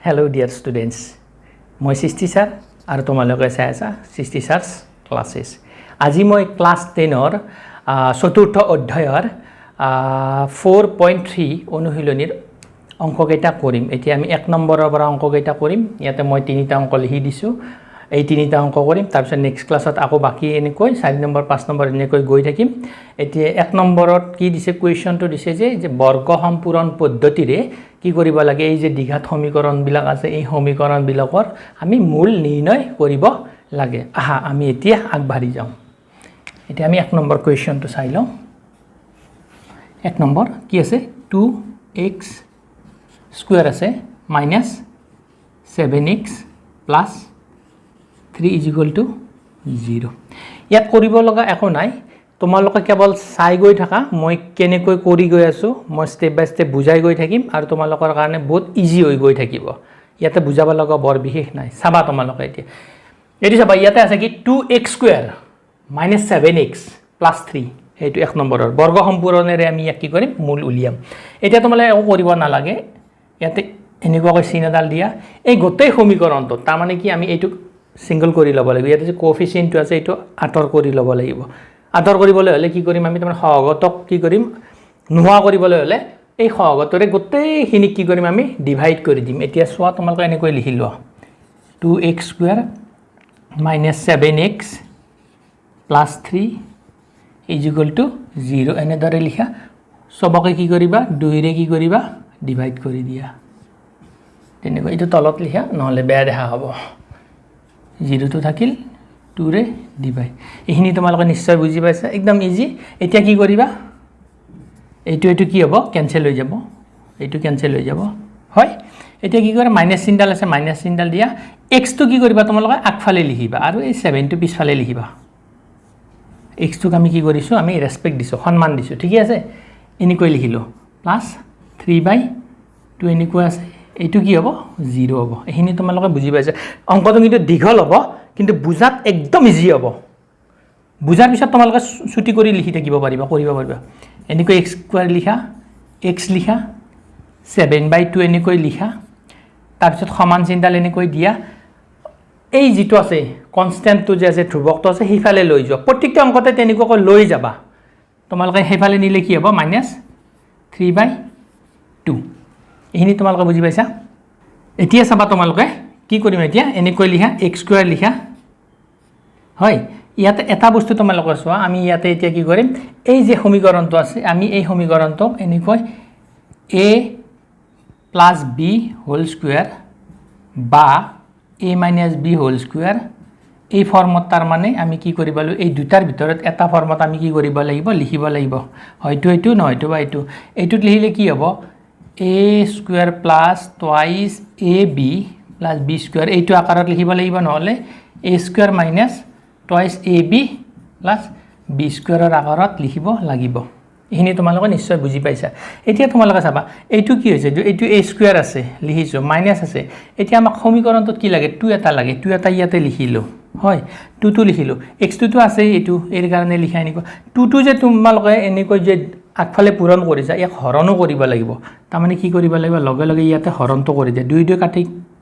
Hello dear students, মই সৃষ্টি sir আৰু তোমালোকে চাই আছা সৃষ্টি স্যাৰছ ক্লাसेस। আজি মই ক্লাস 10ৰ চতুৰ্থ অধ্যায়ৰ 4.3 অনুশীলনীৰ অংককেইটা কৰিম। এতিয়া আমি 1 নম্বৰৰ পৰা অংককেইটা কৰিম। ইয়াতে মই 3টা অংক লিখি দিছো। এই 3টা অংক কৰিম, তাৰপিছত নেক্সট ক্লাছত আকৌ বাকি এনেকৈ 4 নম্বৰ 5 নম্বৰ এনেকৈ গৈ থাকিম। এতিয়া 1 নম্বৰত কি দিছে, কুৱেশ্যনটো দিছে যে বৰ্গ সম্পূৰণ পদ্ধতিৰে কি কৰিব লাগে, এই যে দ্বিঘাত সমীকৰণবিলাক আছে এই সমীকৰণবিলাকৰ আমি মূল নিৰ্ণয় কৰিব লাগে। আহা আমি এতিয়া আগবাঢ়ি যাওঁ। এতিয়া আমি 1 নম্বৰ কুৱেশ্যনটো চাই লওঁ। 1 নম্বৰ কি আছে, 2x স্কয়াৰ আছে মাইনাছ 7x প্লাছ 3 = 0। ইয়াত কৰিব লগা একো নাই, তোমালোকে কেৱল চাই গৈ থাকা। মই কেনেকৈ কৰি গৈ আছো, মই স্টেপ বাই স্টেপ বুজাই গৈ থাকিম আৰু তোমালোকৰ কাৰণে বহুত ইজি হৈ গৈ থাকিব। ইয়াতে বুজাব লগা বৰ বিশেষ নাই। চাবা তোমালোকে এতিয়া এটি চাবা, ইয়াতে আছে কি 2x square minus 7x plus 3। এইটো 1 নম্বৰৰ বৰ্গ সম্পূৰণেৰে আমি ইয়াক কি কৰিম, মূল উলিয়াম। এতিয়া তোমালোকে একো কৰিব নালাগে, ইয়াতে এনেকুৱাকৈ চিন এডাল দিয়া। এই গোটেই সমীকৰণটো তাৰমানে কি আমি এইটো সিঙ্গল কৰি ল'ব লাগিব। ইয়াতে যে কোএফিচিয়েন্টটো আছে এইটো আঁতৰ কৰি ল'ব লাগিব। আঁতৰ কৰিবলৈ হ'লে কি কৰিম, আমি তাৰমানে সহগতক কি কৰিম, নোহোৱা কৰিবলৈ হ'লে এই সহগতৰে গোটেইখিনি কি কৰিম, আমি ডিভাইড কৰি দিম। এতিয়া চোৱা তোমালোকে এনেকৈ লিখি লোৱা, 2x square minus 7x plus 3 = 0। এনেদৰে লিখা। সবকে কি কৰিবা, 2ৰে কি কৰিবা, ডিভাইড কৰি দিয়া। তেনেকৈ এইটো তলত লিখা, নহ'লে বেয়া দেখা হ'ব। 0টো থাকিল, 2ৰে ডিভাইড। এইখিনি তোমালোকে নিশ্চয় বুজি পাইছা, একদম ইজি। এতিয়া কি কৰিবা, এইটো কি হ'ব, কেনসেল হৈ যাব, এইটো কেনসেল হৈ যাব, হয়। এতিয়া কি কৰা, মাইনাছ চিনডাল আছে, মাইনাছ চিনডাল দিয়া। এক্সটো কি কৰিবা, তোমালোকে আগফালে লিখিবা আৰু এই 7টো পিছফালে লিখিবা। এক্সটোক আমি কি কৰিছোঁ, আমি ৰেসপেক্ট দিছোঁ, সন্মান দিছোঁ, ঠিকে আছে। এনেকৈ লিখিলোঁ প্লাছ 3/2 এনেকুৱা আছে। এইটো কি হ'ব, 0 হ'ব। এইখিনি তোমালোকে বুজি পাইছা। অংকটো কিন্তু দীঘল হ'ব, কিন্তু বুজাত একদম ইজি হ'ব। বুজাৰ পিছত তোমালোকে ছুটি কৰি লিখি থাকিব পাৰিবা, কৰিব পাৰিবা। এনেকৈ x স্কয়াৰ লিখা, x লিখা, 7/2 এনেকৈ লিখা, তাৰপিছত সমান চিনডাল এনেকৈ দিয়া। এই যিটো আছে কনষ্টেণ্টটো যে আছে, ধ্ৰুৱকটো আছে, সেইফালে লৈ যোৱা। প্ৰত্যেকটা অংকতে তেনেকুৱাকৈ লৈ যাবা। তোমালোকে সেইফালে নিলে কি হ'ব, -3/2। এইখিনি তোমালোকে বুজি পাইছা। এতিয়া চাবা তোমালোকে কি কৰিম, এতিয়া এনেকৈ লিখা, x স্কয়াৰ লিখা, হয়। ইয়াতে এটা বস্তু তোমালোকে চোৱা, আমি ইয়াতে এতিয়া কি কৰিম, এই যে সমীকৰণটো আছে, আমি এই সমীকৰণটোক এনেকৈ a + b হোল স্কয়াৰ বা a - b হোল স্কয়াৰ এই ফৰ্মত তাৰমানে আমি কি কৰিব লাগিব, এই দুটাৰ ভিতৰত এটা ফৰ্মত আমি কি কৰিব লাগিব, লিখিব লাগিব। হয়তো এইটো নহয়তো বা এইটোত লিখিলে কি হ'ব, a square plus twice ab plus b square, এইটো আকাৰত লিখিব লাগিব। নহ'লে a square minus twice ab plus b স্কয়াৰৰ আকাৰত লিখিব লাগিব। এইখিনি তোমালোকে নিশ্চয় বুজি পাইছা। এতিয়া তোমালোকে চাবা, এইটো কি হৈছে, এইটো a স্কয়াৰ আছে লিখিছোঁ, মাইনাছ আছে। এতিয়া আমাক সমীকৰণটোত কি লাগে, 2 এটা লাগে। 2 এটা ইয়াতে লিখিলোঁ, হয়। 2টো লিখিলোঁ, x2টো আছে, এইটো এই কাৰণে লিখা। এনেকুৱা 2টো যে তোমালোকে এনেকৈ যে আগফালে পূৰণ কৰিছা, ইয়াক হৰণো কৰিব লাগিব। তাৰমানে কি কৰিব লাগিব, লগে লগে ইয়াতে হৰণটো কৰি দিয়ে, 2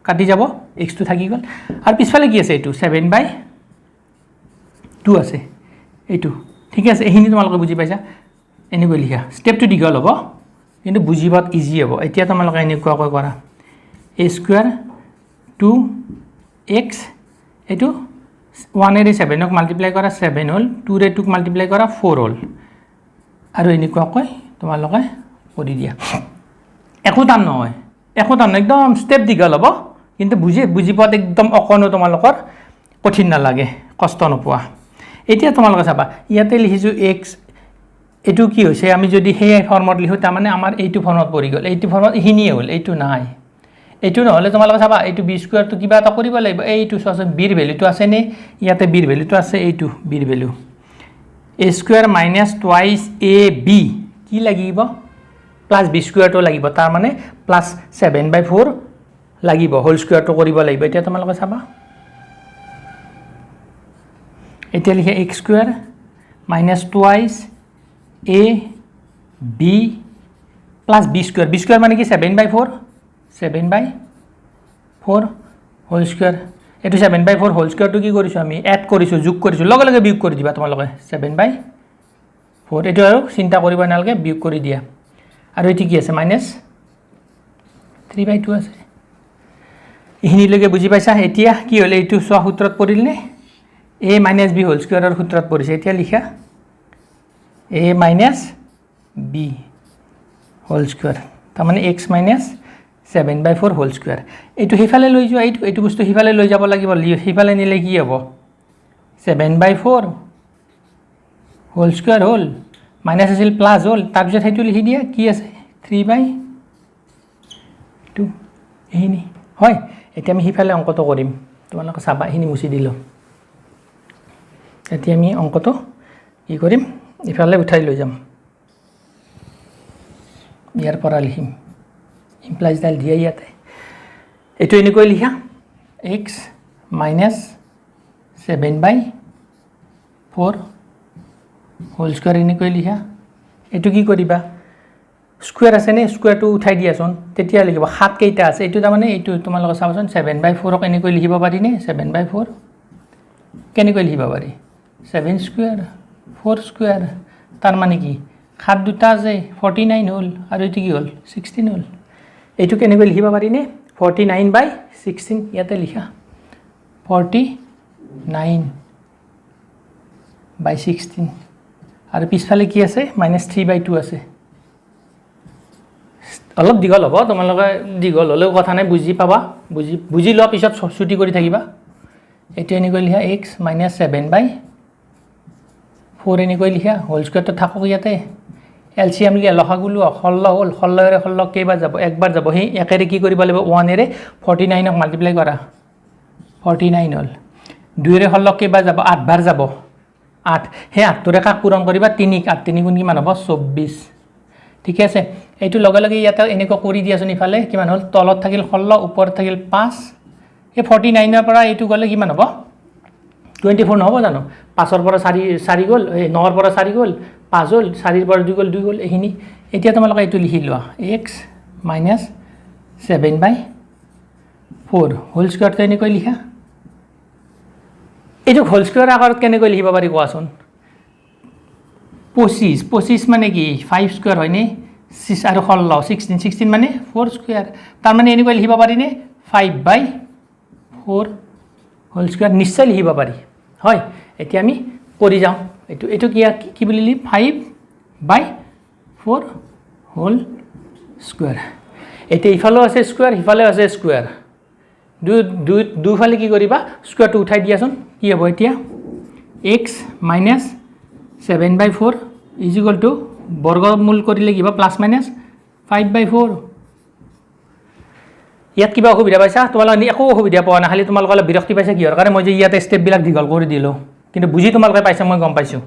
কাটি যাব, x2 থাকি গ'ল। আৰু পিছফালে কি আছে, এইটো 7/2 আছে, এইটো ঠিকে আছে। এইখিনি তোমালোকে বুজি পাইছা। এনেকৈ লিখা, ষ্টেপটো দীঘল হ'ব কিন্তু বুজিবাত ইজি হ'ব। এতিয়া তোমালোকে এনেকুৱাকৈ কৰা, a স্কয়াৰ 2x, এইটো 1ৰে 7ক মাল্টিপ্লাই কৰা, 7 হ'ল, 2ৰে 2ক মাল্টিপ্লাই কৰা, 4 হ'ল। আৰু এনেকুৱাকৈ তোমালোকে কৰি দিয়া। একো টান নহয়, একদম ষ্টেপ দীঘল হ'ব, কিন্তু বুজি পোৱাত একদম অকণো তোমালোকৰ কঠিন নালাগে, কষ্ট নোপোৱা। এতিয়া তোমালোকে চাবা, ইয়াতে লিখিছোঁ x, এইটো কি হৈছে, আমি যদি সেই ফৰ্মত লিখোঁ তাৰমানে আমাৰ এইটো ফৰ্মত পৰি গ'ল, এইটো ফৰ্মত এইখিনিয়ে হ'ল, এইটো নাই। এইটো নহ'লে তোমালোকে চাবা, এইটো b স্কয়াৰটো কিবা এটা কৰিব লাগিব। এইটো চোৱাচোন, b ৰ ভেলুটো আছেনে, ইয়াতে b ৰ ভেলুটো আছে, এইটো b ৰ value, a square minus twice ab কি লাগিব, প্লাছ b স্কয়াৰটো লাগিব। তাৰমানে প্লাছ 7/4 লাগিব, হোল স্কয়াৰটো কৰিব লাগিব। এতিয়া তোমালোকে চাবা, এতিয়া লিখে x square minus twice ab plus b square. b square মানে কি, 7/4, 7/4 4 হোল স্কোয়াৰ এইটো 7/4 হোল স্কোয়াৰটো কি কৰিছোঁ আমি এড কৰিছোঁ যোগ কৰিছোঁ লগে লগে বিয়োগ কৰি দিবা তোমালোকে 7/4 এইটো আৰু চিন্তা কৰিব নালাগে বিয়োগ কৰি দিয়া আৰু এটি কি আছে -3/2 আছে এইখিনিলৈকে বুজি পাইছা এতিয়া কি হ'লে এইটো চোৱা সূত্ৰত পৰিল নে a - b হোল স্কোয়াৰৰ সূত্ৰত পৰিছে এতিয়া লিখা a - b হোল স্কোয়াৰ তাৰমানে x - 7/4 হোল স্কোয়াৰ এইটো সিফালে লৈ যোৱা এইটো বস্তু সিফালে লৈ যাব লাগিব সিফালে নিলে কি হ'ব 7/4 হোল স্কোয়াৰ হ'ল মাইনাছ আছিল প্লাছ হ'ল তাৰপিছত সেইটো লিখি দিয়া কি আছে 3/2 এইখিনি হয় এতিয়া আমি সিফালে অংকটো কৰিম তোমালোকে চাবা এইখিনি মুছি দিলোঁ এতিয়া আমি অংকটো কি কৰিম ইফালে উঠাই লৈ যাম ইয়াৰ পৰা লিখিম ইমপ্লাইজ ডাল দিয়া ইয়াতে এইটো এনেকৈ লিখা x - 7/4 হোল স্কোয়াৰ এনেকৈ লিখা এইটো কি কৰিবা স্কোয়াৰ আছে নে স্কোয়াৰটো উঠাই দিয়াচোন তেতিয়া লিখিব 7 কেইটা আছে এইটো তাৰমানে এইটো তোমালোকে চাবাচোন 7/4ক এনেকৈ লিখিব পাৰি নে 7/4 কেনেকৈ লিখিব পাৰি 7 স্কোয়াৰ 4 স্কোয়াৰ তাৰ মানে কি 7 দুটা আছে 49 হ'ল আৰু এইটো কি হ'ল 16 হ'ল এইটো কেনেকৈ লিখিব পাৰি নে 49/16 ইয়াতে লিখা 49/16 আৰু পিছফালে কি আছে -3/2 আছে অলপ দীঘল হ'ব তোমালোকে দীঘল হ'লেও কথা নাই বুজি পাবা বুজি লোৱা পিছত ছুটি কৰি থাকিবা এইটো এনেকৈ লিখা x - 7/4 এনেকৈ লিখা হোল স্কোয়াৰটো থাকক ইয়াতে এলচিএম লিখা লসাগু লোৱা 16 হ'ল 16ৰে 16 কেইবাৰ যাব একবাৰ যাব সেই একেৰে কি কৰিব লাগিব 1ৰে 49ক মাল্টিপ্লাই কৰা 49 হ'ল 2ৰে 16 কেইবাৰ যাব 8 বাৰ যাব 8 সেই 8টোৰে কাক পূৰণ কৰিবা 3 8 3 গুণ কিমান হ'ব 24 ঠিক আছে এইটো লগে লগে ইয়াতে এনেকৈ কৰি দিয়াচোন ইফালে কিমান হ'ল তলত থাকিল 16 ওপৰত থাকিল 5 এই 49ৰ পৰা এইটো গ'লে কিমান হ'ব 24 নহ'ব জানো 5ৰ পৰা 4 গ'ল 9ৰ পৰা 4 গ'ল 5 হ'ল 4ৰ পৰা 2 গ'ল 2 হ'ল এইখিনি এতিয়া তোমালোকে এইটো লিখি লোৱা x - 7/4 হোল স্কোয়াৰটো এনেকৈ লিখা এইটো হোল স্কোয়াৰ আকাৰত কেনেকৈ লিখিব পাৰি কোৱাচোন 25 মানে কি 5 স্কোয়াৰ হয়নে 6 আৰু 16 মানে 4 স্কোয়াৰ তাৰমানে এনেকৈ লিখিব পাৰিনে 5/4 হোল স্কোয়াৰ নিশ্চয় লিখিব পাৰি হয় এতিয়া আমি কৰি যাওঁ এইটো কি বুলি লিখি 5/4 হোল স্কোয়াৰ এতিয়া ইফালেও আছে স্কোয়াৰ সিফালেও আছে স্কোয়াৰ দুফালে কি কৰিবা স্কোয়াৰটো উঠাই দিয়াচোন কি হ'ব এতিয়া x - 7/4 = বৰ্গমূল কৰিলে কিবা প্লাছ মাইনাছ 5/4 ইয়াত কিবা অসুবিধা পাইছা তোমালোকে একো অসুবিধা পোৱা নাই খালি তোমালোকে অলপ বিৰক্তি পাইছা কিহৰ কাৰণে মই যে ইয়াতে ষ্টেপবিলাক দীঘল কৰি দিলোঁ কিন্তু বুজি তোমালোকে পাইছা মই গম পাইছোঁ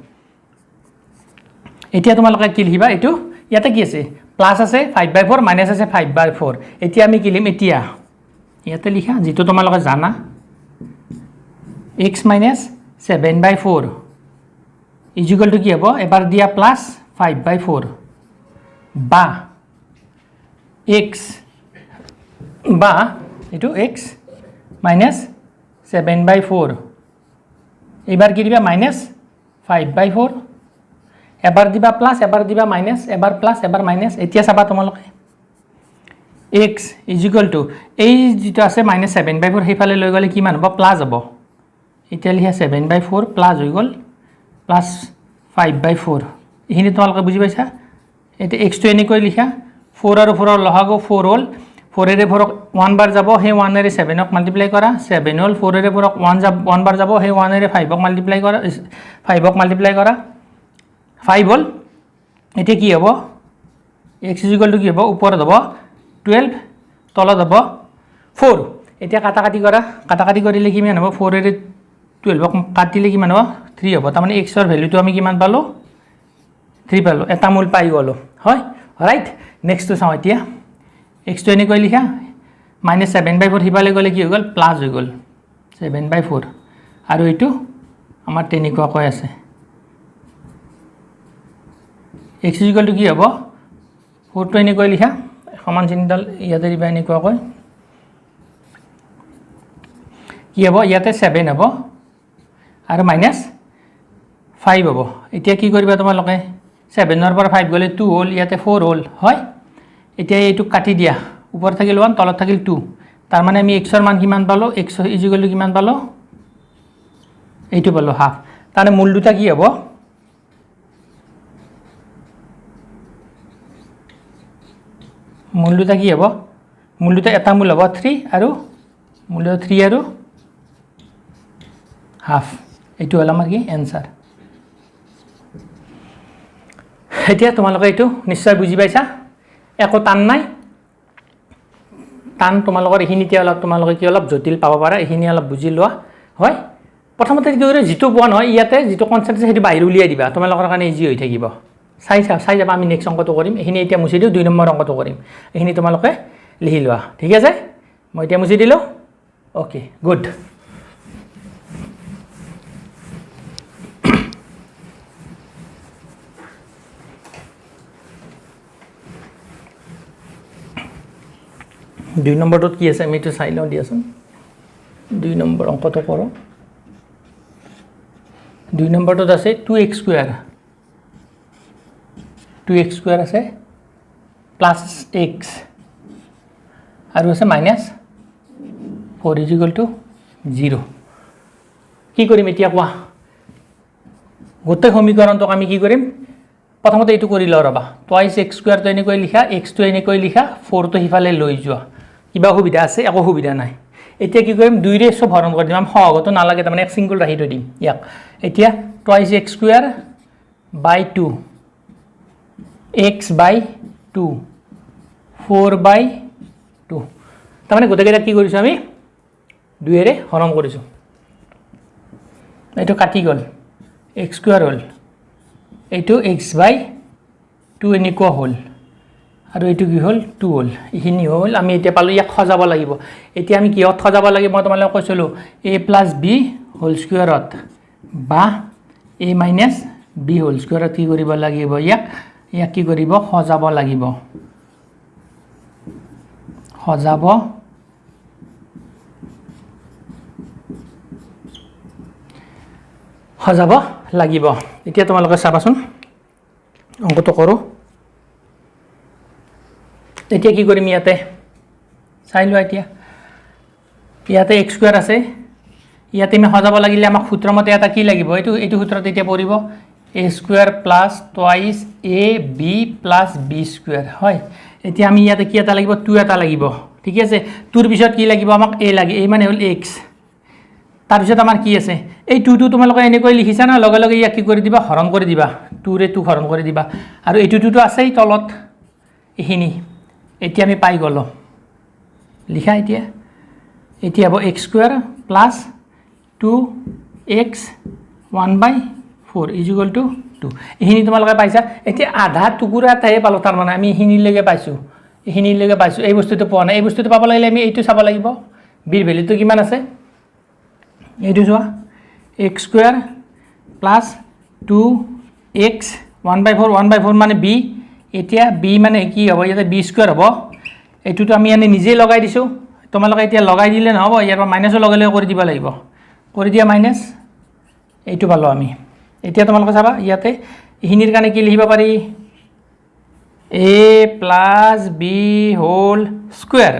এতিয়া তোমালোকে কি লিখিবা এইটো ইয়াতে কি আছে প্লাছ আছে 5/4 মাইনাছ আছে 5/4 এতিয়া আমি কি লিখিম এতিয়া ইয়াতে লিখা যেটো তোমালোকে জানা x - 7/4 = কি হ'ব এবাৰ দিয়া প্লাছ 5/4 বা x বা এইটো x - 7/4 এবাৰ কি দিবা -5/4 এবাৰ দিবা প্লাছ এবাৰ দিবা মাইনাছ এবাৰ প্লাছ এবাৰ মাইনাছ এতিয়া চাবা তোমালোকে x = এই যেটো আছে -7/4 সেইফালে লৈ গ'লে কিমান হ'ব প্লাছ হ'ব এতিয়া লিখা 7/4 প্লাছ হৈ গ'ল প্লাছ 5/4 এইখিনি তোমালোকে বুজি পাইছা এতিয়া x টো এনেকৈ লিখা 4 আৰু 4ৰ লসাগু 4 হ'ল 4ৰে 4ক 1 বাৰ যাব সেই 1ৰে 7ক মাল্টিপ্লাই কৰা 7 হ'ল 4ৰে 4ক 1 বাৰ যাব সেই 1ৰে 5ক মাল্টিপ্লাই কৰা 5ক মাল্টিপ্লাই কৰা 5 হ'ল এতিয়া কি হ'ব x = কি হ'ব ওপৰত হ'ব 12 তলত হ'ব 4 এতিয়া কাটাকাটি কৰা কাটাকাটি কৰিলে কিমান হ'ব 4ৰে 12ক কাটিলে কিমান হ'ব 3 হ'ব তাৰমানে x ৰ ভ্যালুটো আমি কিমান পালো 3 পালো এটা মূল পাই গলো হয় ৰাইট নেক্সটটো চাও এতিয়া x টো এনেকৈ লিখা -7/4 হিবালে গলে কি হৈ গল প্লাস হৈ গল 7/4 আৰু এইটো আমাৰ তেনেকুৱা কৈ আছে x = কি হ'ব 4 টো এনেকৈ লিখা সমান চিহ্নডাল ইয়াতে দিবা এনেকুৱা কৈ কি হ'ব ইয়াতে 7 হ'ব আৰু মাইনাছ 5 হ'ব এতিয়া কি কৰিবা তোমালোকে 7 ৰ পৰা 5 গ'লে 2 হ'ল ইয়াতে 4 হ'ল হয় এতিয়া এইটো কাটি দিয়া ওপৰত থাকিল 1 তলত থাকিল 2 তাৰ মানে আমি x ৰ মান কিমান পালো x ইকুৱেল টু কিমান পালো এইটো পালো হাফ তাৰে মূল দুটা কি হ'ব মূল দুটা কি হ'ব মূল দুটা এটা মূল হ'ব 3 আৰু মূল 3 আৰু হাফ এইটো হ'ল আমাৰ কি এনসাৰ এতিয়া তোমালোকে এইটো নিশ্চয় বুজি পাইছা একো টান নাই টান তোমালোকৰ এইখিনিতে অলপ তোমালোকে কি অলপ জটিল পাব পাৰা এইখিনি অলপ বুজি লোৱা হয় প্ৰথমতে কি কৰে যিটো পোৱা নহয় ইয়াতে যিটো কনসেপ্ট আছে সেইটো বাহিৰ উলিয়াই দিবা তোমালোকৰ কাৰণে ইজি হৈ থাকিব চাই যাবা আমি নেক্সট অংকটো কৰিম এইখিনি এতিয়া মুছি দিওঁ 2 নম্বৰ অংকটো কৰিম এইখিনি তোমালোকে লিখি লোৱা ঠিক আছে মই এতিয়া মুছি দিলো ওকে গুড দুই নম্বৰটোত কি আছে আমি এইটো চাই লওঁ দিয়াচোন 2 নম্বৰ অংকটো কৰোঁ 2 নম্বৰটোত আছে 2x স্কয়াৰ 2x স্কয়াৰ আছে প্লাস x আৰু আছে মাইনাস 4 ইজ ইকুৱেল টু 0 কি কৰিম এতিয়া কোৱা গোটেই সমীকৰণটোক আমি কি কৰিম প্ৰথমতে এইটো কৰি লওঁ ৰবা টুৱাইস x স্কয়াৰ তো এনেকৈ লিখা x তো এনেকৈ লিখা 4 তো হিফালে লৈ যোৱা কিবা সুবিধা আছে একো সুবিধা নাই এতিয়া কি কৰিম 2 ৰে সব হৰণ কৰি দিম আমি সহগত নালাগে তাৰমানে এক সিঙ্গল ৰাখি থৈ দিম ইয়াক এতিয়া টুৱাইস x স্কয়াৰ বাই 2 x বাই 2 4 বাই 2 তাৰমানে গোটেইকেইটা কি কৰিছো আমি 2 ৰে হৰণ কৰিছো এইটো কাটি গল x স্কয়াৰ হ'ল এইটো x বাই 2 এনেকুৱা হ'ল আৰু এইটো কি হ'ল 2 হ'ল ইখিনি হ'ল আমি এতিয়া পালো ইয়াক খজাব লাগিব এতিয়া আমি কিহত খজাব লাগিব মই তোমালোকক কৈছিলো a + b হোল স্কয়াৰত বা a - b হোল স্কয়াৰত কি কৰিব লাগিব ইয়াক কি কৰিব খজাব লাগিব খজাব লাগিব এতিয়া তোমালোকে চাবাচোন অংকটো কৰো এতিয়া কি কৰিম ইয়াতে চাই লোৱা এতিয়া ইয়াতে x স্কয়াৰ আছে ইয়াতে আমি খজাব লাগিলে আমাক সূত্ৰমতে এটা কি লাগিব এইটো সূত্ৰত এতিয়া পৰিব a square plus twice ab plus b square হয় এতিয়া আমি ইয়াতে কি এটা লাগিব 2 এটা লাগিব ঠিক আছে 2 ৰ পিছত কি লাগিব আমাক a লাগে a মানে হ'ল x তাৰ পিছত আমাৰ কি আছে এই 2 টো তোমালোকে এনেকৈ লিখিছা না লগে লগে ইয়াক কি কৰি দিবা হৰণ কৰি দিবা 2 ৰে 2 হৰণ কৰি দিবা আৰু এইটো 2 টো আছেই তলত এখিনি এতিয়া আমি পাই গলো লিখা এতিয়া হ'ব x square plus 2x 1/4 is equal to 2 এখিনি তোমালোকে পাইছা এতিয়া আধা টুকুৰা এটাহে পালো তাৰ মানে আমি এখিনিলৈকে পাইছো এই বস্তুটো পোৱা নাই এই বস্তুটো পাব লাগিলে আমি এইটো চাব লাগিব b ৰ ভ্যালুটো কিমান আছে এইটো চোৱা x স্কয়াৰ প্লাস 2x 1/4 মানে b এতিয়া b মানে কি হ'ব ইয়াতে b স্কয়াৰ হ'ব এইটোটো আমি আনি নিজে লগাই দিছো তোমালোকে এতিয়া লগাই দিলে নহব ইয়াৰ পৰা মাইনাসও লগালে কৰি দিব লাগিব কৰি দিয়া মাইনাস এইটো পালো আমি এতিয়া তোমালোকে চাবা ইয়াতে ইহিনিৰ কাৰণে কি লিখিব পাৰি a + b হোল স্কয়াৰ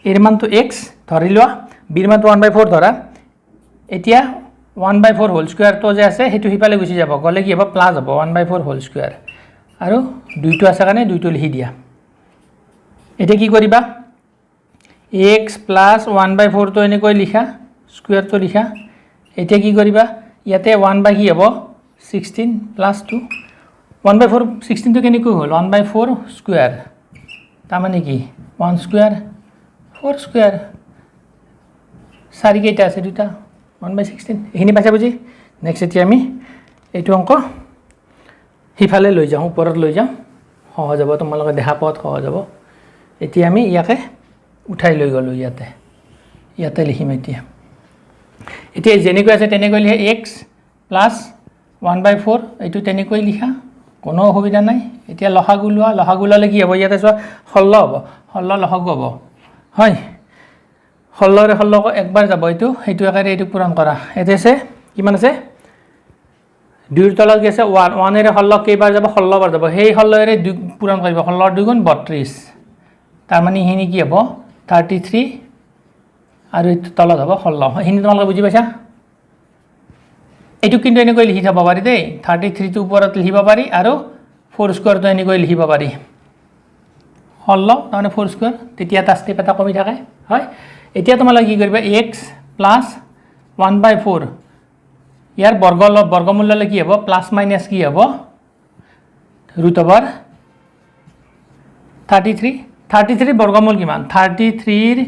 এৰ মানটো x ধৰি লোৱা b ৰ মানটো 1/4 ধৰা এতিয়া 1/4 হোল স্কয়াৰ তো যে আছে হেতু হিপালে গুচি যাব গলে কি হ'ব প্লাস হ'ব 1/4 হোল স্কয়াৰ আৰু 2 টো আছে কাৰণে 2 টো লিখি দিয়া এটা কি কৰিবা x + 1/4 তো এনেকৈ লিখা স্কয়াৰ তো লিখা এটা কি কৰিবা ইয়াতে 1 কি হ'ব 16 + 2 1/4 16 তো কেনেকৈ হ'ল 1/4 স্কয়াৰ তাৰ মানে কি 1 স্কয়াৰ 4 স্কয়াৰ 4 কেইটা আছে দুটা 1/16 এখিনি পাইছা বুজি নেক্সট এতিয়া আমি এইটো অংক হিফালে লৈ যাওঁ ওপৰত লৈ যাওঁ সহজ হ'ব তোমালোকে দেখা পাওঁত সহজ হ'ব এতিয়া আমি ইয়াকে উঠাই লৈ গলো ইয়াতে লিখিম এতিয়া যেনেকৈ আছে তেনেকৈ লিখা x + 1/4 এইটো তেনেকৈ লিখা কোনো অসুবিধা নাই এতিয়া লসাগু লোৱা লসাগু ললে কি হ'ব ইয়াতে চোৱা 16 হ'ব 16 লসাগু হ'ব হয় 16 একবাৰ যাব এইটো এইটো একাৰে এইটো পূৰণ কৰা এতে আছে কিমান আছে 2 ৰ তলত কি আছে 1 1 এৰে 16 কেইবাৰ যাব 16 বাৰ যাব সেই 16 এৰে 2 পূৰণ কৰিব 16 2 গুণ 32 তাৰ মানে হিনি কি হ'ব 33 আৰু এইটো তলত হ'ব 16 হিনি তোমালোকে বুজি পাইছা এইটো কিন্তু এনেকৈ লিখি থব পাৰি দেই 33 টো ওপৰত লিখিব পাৰি আৰু 4 স্কয়াৰ টো এনেকৈ লিখিব পাৰি 16 মানে 4 স্কয়াৰ তেতিয়া এটা স্টেপ এটা কমি থাকে হয় এতিয়া তোমালোকে কি কৰিবা x প্লাস 1/4 ইয়াৰ বৰ্গমূললৈ কি হ'ব প্লাস মাইনাস কি হ'ব √33 বৰ্গমূল কিমান 33 ৰ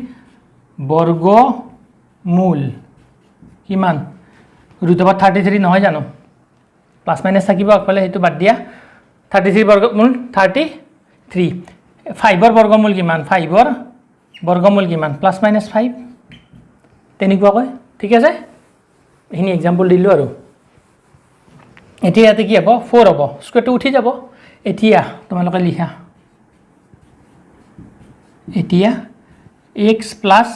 বৰ্গমূল কিমান √33 নহয় জানো প্লাস মাইনাস থাকিব আগফালে হেতু বাদ দিয়া 33 বৰ্গমূল 33 5 ৰ বৰ্গমূল কিমান 5 ৰ বৰ্গমূল কিমান প্লাস মাইনাস 5 তেনেকুৱা কয় ঠিক আছে এখিনি एग्जांपल দিলো আৰু এতিয়া ইয়াতে কি হ'ব 4 হ'ব স্কয়াৰটো উঠি যাব এতিয়া তোমালোকে লিখা এতিয়া x plus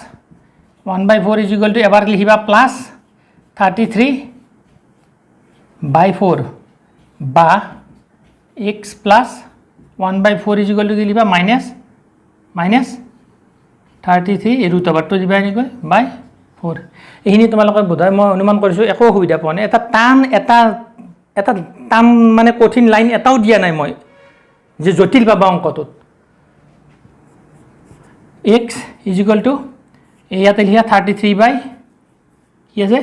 1/4 is equal to এবাৰ লিখিবা প্লাস 33/4 বা x plus 1/4 is equal to কি লিখিবা minus 33 √2 দিবা এনেকৈ বাই 4 এইখিনি তোমালোকে বোধহয় মই অনুমান কৰিছো একো সুবিধা পোৱা নাই এটা টান মানে কঠিন লাইন এটাও দিয়া নাই মই যে জটিল পাবা অংকটোত x is equal to ইয়াতে লিখা 33 বাই কি আছে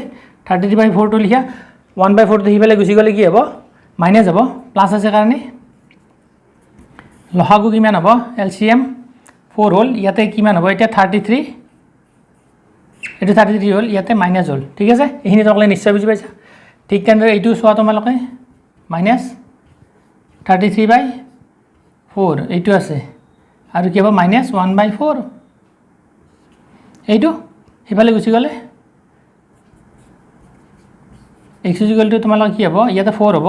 33/4 টো লিখা 1/4 টো হিবেলে গুছি গলে কি হ'ব মাইনাস হ'ব প্লাস আছে কাৰণে লহাগু কিমান হ'ব এলসিএম 4 হল ইয়াতে কিমান হ'ব এটা 33 এটা 33 হল ইয়াতে মাইনাস হল ঠিক আছে এইখিনি তকলে নিশ্চয় বুজি পাইছা ঠিক তেনেদৰে এইটো সোৱা তোমালোকে মাইনাস 33/4 এইটো আছে আৰু কি হ'ব মাইনাস 1/4 এইটো হিবালে গুছি গলে x = তোমালোকে কি হ'ব ইয়াতে 4 হ'ব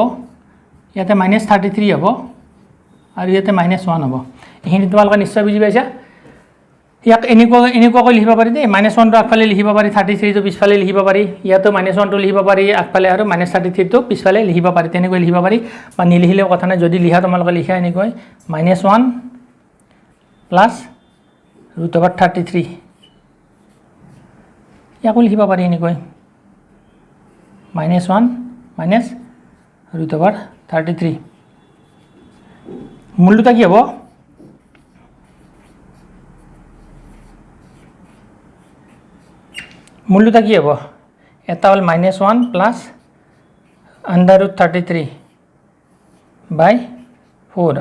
ইয়াতে মাইনাস 33 হ'ব আৰু ইয়াতে মাইনাস 1 হ'ব এইখিনি তোমালোকে নিশ্চয় বুজি পাইছা ইয়াক এনেকুৱা কৈ লিখিব পাৰি দেই -1 টো আগফালে লিখিব পাৰি 33 টো পিছফালে লিখিব পাৰি ইয়াতো -1 টো লিখিব পাৰি আগফালে আৰু -33 টো পিছফালে লিখিব পাৰি তেনেকৈ লিখিব পাৰি বা নিলিখিলেও কথা নাই যদি লিখা তোমালোকে লিখা এনেকৈ -1 প্লাস √33 ইয়াকো লিখিব পাৰি এনেকৈ -1 মাইনাস √33 মূলটা কি হ'ব মূলটা কি হ'ব এটা হল -1 প্লাস √33 বাই 4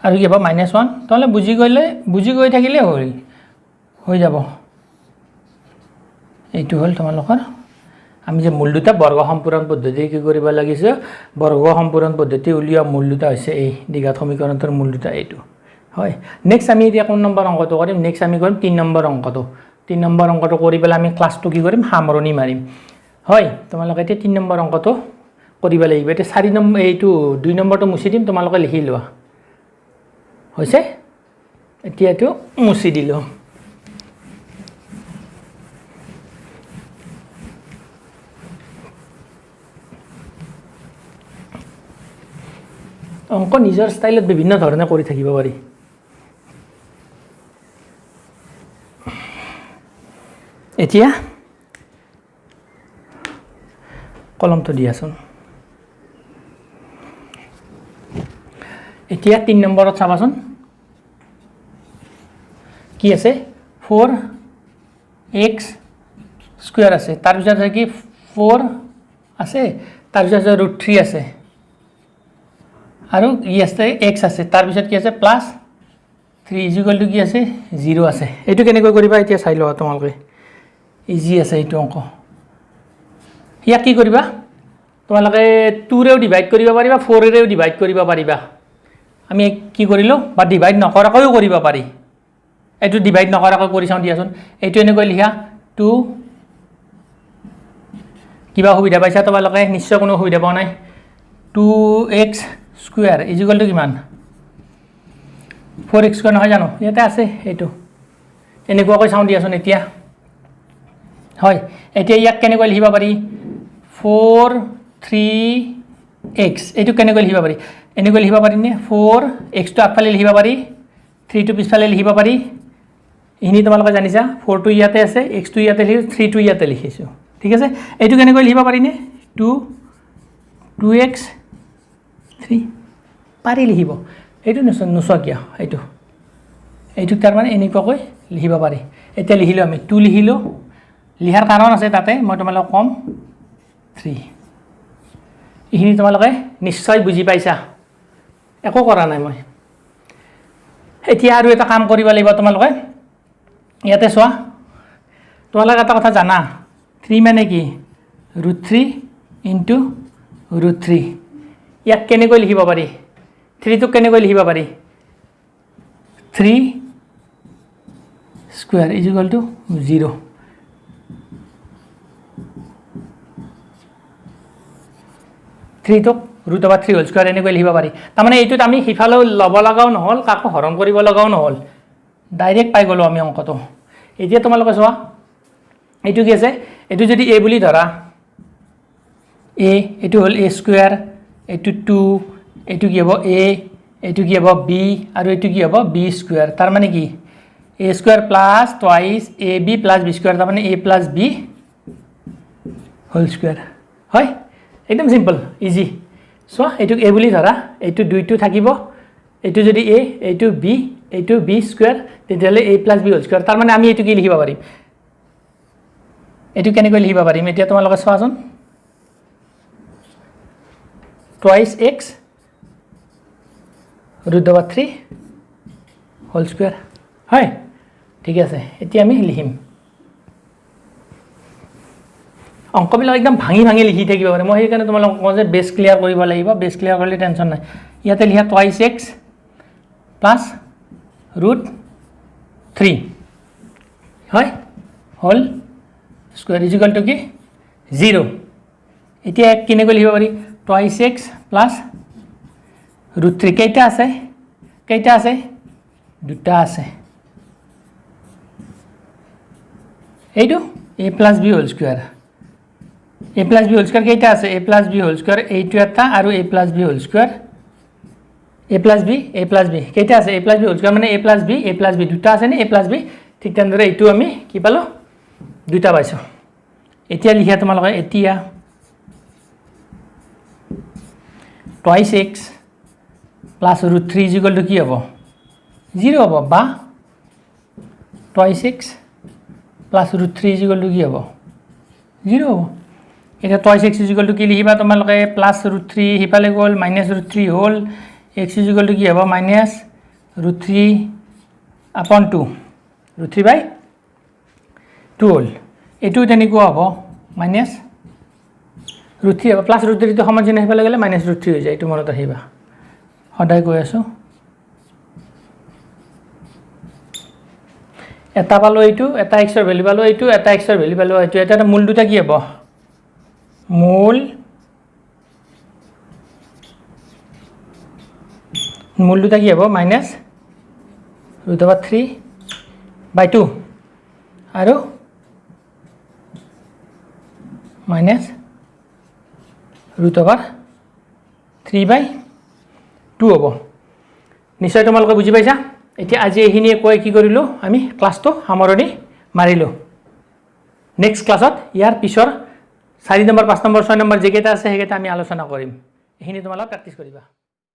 আৰু কি হ'ব -1 তাহলে বুজি গৈ থাকিলে হৈ যাব এইটো হল তোমালোকৰ আমি যে মূল দুটা বৰ্গ সম্পূৰণ পদ্ধতি কি কৰিব লাগিছে বৰ্গ সম্পূৰণ পদ্ধতি উলিয়া মূল দুটা হৈছে এই দ্বিঘাত সমীকৰণৰ মূল দুটা এইটো হয় নেক্সট আমি এতিয়া কোন নম্বৰ অংকটো কৰিম নেক্সট আমি কৰিম 3 নম্বৰ অংকটো 3 নম্বৰ অংকটো কৰি পেলাই আমি ক্লাছটো কি কৰিম সামৰণি মাৰিম হয় তোমালোকে এতিয়া 3 নম্বৰ অংকটো কৰিব লাগিব এতিয়া 4 নম্বৰ এইটো 2 নম্বৰটো মুছি দিম তোমালোকে লিখি লোৱা হৈছে এতিয়া এটো মুছি দিলো অংক নিজৰ ষ্টাইলত বিভিন্ন ধৰণে কৰি থাকিব পাৰি এতিয়া কলমটো দিয়াছোন এতিয়া 3 নম্বৰত চাবাছোন কি আছে 4x স্কয়াৰ আছে তাৰ পিছত কি 4 আছে তাৰ পিছত √3 আছে আৰু ই আছে x আছে তাৰ পিছত কি আছে প্লাস 3 = কি আছে 0 আছে এটো কেনেকৈ কৰিবা এতিয়া চাই লও তোমালোকে ইজি আছে এইটো অংক ইয়া কি কৰিবা তোমালোকে 2 ৰেও ডিভাইড কৰিব পাৰিবা 4 ৰেও ডিভাইড কৰিব পাৰিবা আমি কি কৰিলো বা ডিভাইড নকৰাকৈও কৰিব পাৰি এটো ডিভাইড নকৰাকৈ কৰি চাও দিয়াছোন এইটো এনেকৈ লিখা 2 কিবা সুবিধা পাইছা তোমালোকে নিশ্চয় কোনো সুবিধা পোৱা নাই 2x স্কয়াৰ = কিমান 4x স্কয়াৰ নহয় জানো ইয়াতে আছে এইটো এনেকুৱাকৈ চাওঁ দিয়াচোন এতিয়া হয় এতিয়া ইয়াক কেনেকৈ লিখিব পাৰি 4 3x এইটো কেনেকৈ লিখিব পাৰি এনেকৈ লিখিব পাৰি নে 4x টো আগফালে লিখিব পাৰি 3 টো পিছফালে লিখিব পাৰি ইনি তোমালোকে জানিছা 4 টো ইয়াতে আছে x টো ইয়াতে লিখিছো 3 টো ইয়াতে লিখিছো ঠিক আছে এইটো কেনেকৈ লিখিব পাৰি নে 2x 3 পাৰি লিখিব এইটো নোচোৱা কিয় এইটো তাৰ মানে এনেকুৱাকৈ লিখিব পাৰি এতিয়া লিখিলো আমি 2 লিখিলো লিখাৰ কাৰণ আছে তাতে মই তোমালোকক কম 3 ইখিনি তোমালোকে নিশ্চয় বুজি পাইছা একো কৰা নাই মই এতিয়া আৰু এটা কাম কৰিব লাগিব তোমালোকে ইয়াতে চোৱা তোমালোকে এটা কথা জানা 3 মানে কি √3 * √3 ইয়াক কেনেকৈ লিখিব পাৰি 3 টো কেনেকৈ লিখিব পাৰি 3 স্কয়াৰ = 0 3 টো √3 হোল স্কয়াৰ এনেকৈ লিখিব পাৰি তাৰমানে এইটোত আমি হিফালেও লব লগাও নহল কাকো হৰণ কৰিব লগাও নহল ডাইৰেক্ট পাই গলো আমি অংকটো এতিয়া তোমালোকে চোৱা এইটো কি আছে এইটো যদি a বুলি ধৰা a এইটো হল a স্কয়ার এইটো 2 এইটো কি হ'ব a এইটো কি হ'ব b আৰু এইটো কি হ'ব b স্কয়াৰ তাৰ মানে কি a square plus twice ab plus b square তাৰ মানে a plus b whole square হয় একদম সিম্পল ইজি সো এইটো a বুলি ধৰা এইটো দুইটো থাকিব এইটো যদি a এইটো b স্কয়াৰ তেতিয়ালে a plus b whole square তাৰ মানে আমি এইটো কি লিখিব পাৰিম এইটো কেনেকৈ লিখিব পাৰিম এতিয়া তোমালোকে চোৱাচোন টুৱাইস x √3 হোল স্কয়ার হয় ঠিক আছে এতিয়া আমি লিখিম অংকবিলাক একদম ভাঙি ভাঙি লিখি থাকিব পাৰে মই সেই কাৰণে তোমালোকক কওঁ যে বেস ক্লিয়াৰ কৰিব লাগিব বেস ক্লিয়াৰ কৰিলে টেনচন নাই ইয়াতে লিখা টুৱাইস x প্লাস √3 হয় হোল স্কয়াৰ = কি 0 এতিয়া কেনেকৈ লিখিব পাৰি টুৱাইস x প্লাস √3 কেইটা আছে দুটা আছে এইটো a plus b whole square a plus b whole square কেইটা আছে a plus b whole square এইটো এটা আৰু a plus b whole square a plus b কেইটা আছে a plus b whole square মানে a প্লাস b দুটা আছে নে a প্লাস b ঠিক তেনেদৰে এইটো আমি কি পালো দুটা পাইছো এতিয়া লিখা তোমালোকে এতিয়া টুৱাইস x প্লাস √3 = কি হ'ব 0 হ'ব বা টুৱাইস x প্লাস √3 = কি হ'ব 0 হ'ব এটা টুৱাইস x = কি লিখিবা তোমালোকে প্লাস √3 হিপালে গল মাইনাস √3 হোল x = কি হ'ব মাইনাস √3 upon 2 √3/2 হোল এটো তেনেকুৱা হ'ব মাইনাস √3 হ'ব প্লাস √3 টো সমান চিহ্ন হিপালে গলে মাইনাস √3 হৈ যায় এটো মনত ৰাখিবা সদায় কৈ আছো এটা পালো এইটো এটা x ৰ ভ্যালু পালো এইটো এটা x ৰ ভ্যালু পালো এইটো এটা মূল দুটা কি হ'ব মূল দুটা কি হ'ব মাইনাস √3/2 আৰু মাইনাস √3/2 হ'ব নিশ্চয় তোমালোকে বুজি পাইছা এতিয়া আজি এইখিনিয়ে কৈ কি কৰিলো আমি ক্লাসটো সামৰণি মাৰিলো নেক্সট ক্লাসত ইয়াৰ পিছৰ 4 নম্বৰ 5 নম্বৰ 6 নম্বৰ যেকেটা আছে হেকেটা আমি আলোচনা কৰিম এইখিনি তোমালোকে প্ৰেক্টিস কৰিবা